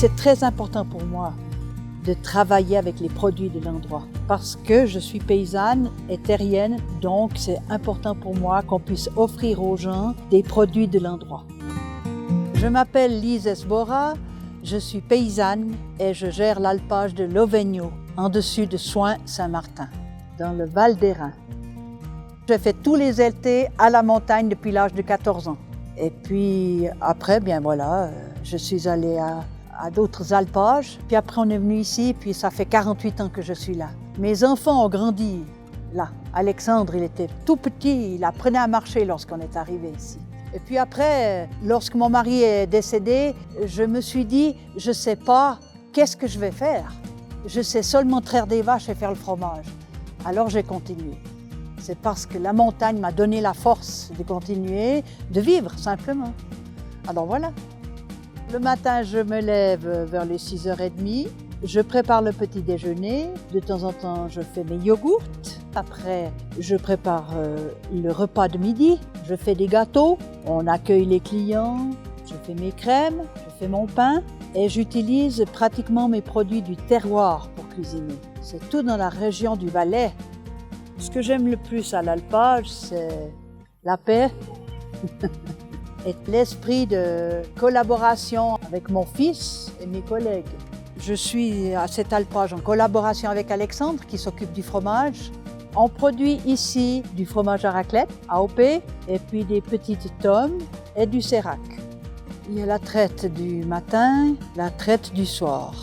c'est très important pour moi de travailler avec les produits de l'endroit parce que je suis paysanne et terrienne, donc c'est important pour moi qu'on puisse offrir aux gens des produits de l'endroit. Je m'appelle Lise Esbora, je suis paysanne et je gère l'alpage de Lovegno, en dessus de Soins-Saint-Martin, dans le Val d'Airain. J'ai fait tous les étés à la montagne depuis l'âge de 14 ans. Et puis après, je suis allée à d'autres alpages. Puis après, on est venu ici, puis ça fait 48 ans que je suis là. Mes enfants ont grandi là. Alexandre, il était tout petit, il apprenait à marcher lorsqu'on est arrivé ici. Et puis après, lorsque mon mari est décédé, je me suis dit, je ne sais pas qu'est-ce que je vais faire. Je sais seulement traire des vaches et faire le fromage. Alors j'ai continué. C'est parce que la montagne m'a donné la force de continuer, de vivre simplement. Alors voilà. Le matin, je me lève vers les 6h30. Je prépare le petit déjeuner. De temps en temps, je fais mes yogourts. Après, je prépare le repas de midi. Je fais des gâteaux. On accueille les clients. Je fais mes crèmes. Je fais mon pain. Et j'utilise pratiquement mes produits du terroir pour cuisiner. C'est tout dans la région du Valais. Ce que j'aime le plus à l'alpage, c'est la paix et l'esprit de collaboration avec mon fils et mes collègues. Je suis à cet alpage en collaboration avec Alexandre qui s'occupe du fromage. On produit ici du fromage à raclette, AOP, et puis des petites tomes et du sérac. Il y a la traite du matin, la traite du soir.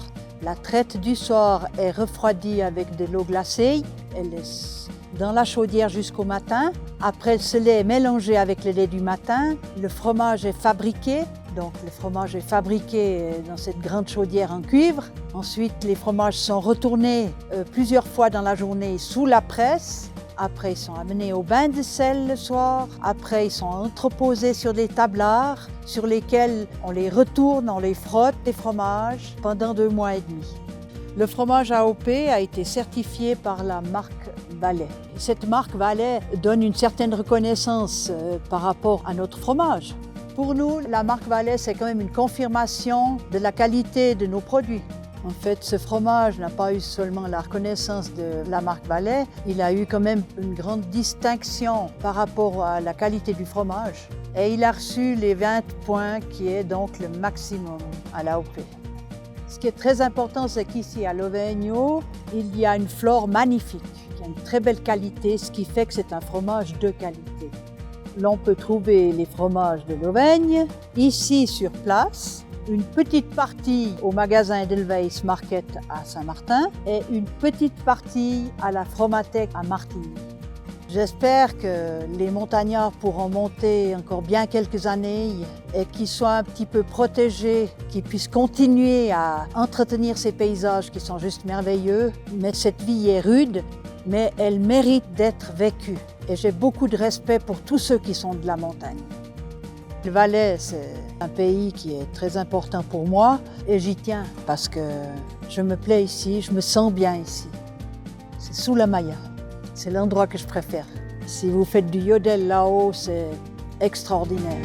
La traite du soir est refroidie avec de l'eau glacée. Elle est dans la chaudière jusqu'au matin. Après, ce lait est mélangé avec le lait du matin. Le fromage est fabriqué. Donc, le fromage est fabriqué dans cette grande chaudière en cuivre. Ensuite, les fromages sont retournés plusieurs fois dans la journée sous la presse. Après, ils sont amenés au bain de sel le soir. Après, ils sont entreposés sur des tablards sur lesquels on les retourne, on les frotte, les fromages, pendant 2 mois et demi. Le fromage AOP a été certifié par la marque Valais. Cette marque Valais donne une certaine reconnaissance par rapport à notre fromage. Pour nous, la marque Valais, c'est quand même une confirmation de la qualité de nos produits. En fait, ce fromage n'a pas eu seulement la reconnaissance de la marque Valais, il a eu quand même une grande distinction par rapport à la qualité du fromage. Et il a reçu les 20 points qui est donc le maximum à l'AOP. Ce qui est très important, c'est qu'ici à Lovegno, il y a une flore magnifique, qui a une très belle qualité, ce qui fait que c'est un fromage de qualité. L'on peut trouver les fromages de Lovegne ici sur place, une petite partie au magasin Edelweiss Market à Saint-Martin et une petite partie à la Fromathèque à Martigny. J'espère que les montagnards pourront monter encore bien quelques années et qu'ils soient un petit peu protégés, qu'ils puissent continuer à entretenir ces paysages qui sont juste merveilleux. Mais cette vie est rude, mais elle mérite d'être vécue. Et j'ai beaucoup de respect pour tous ceux qui sont de la montagne. Le Valais, c'est un pays qui est très important pour moi et j'y tiens parce que je me plais ici, je me sens bien ici. C'est sous la Maya. C'est l'endroit que je préfère. Si vous faites du yodel là-haut, c'est extraordinaire.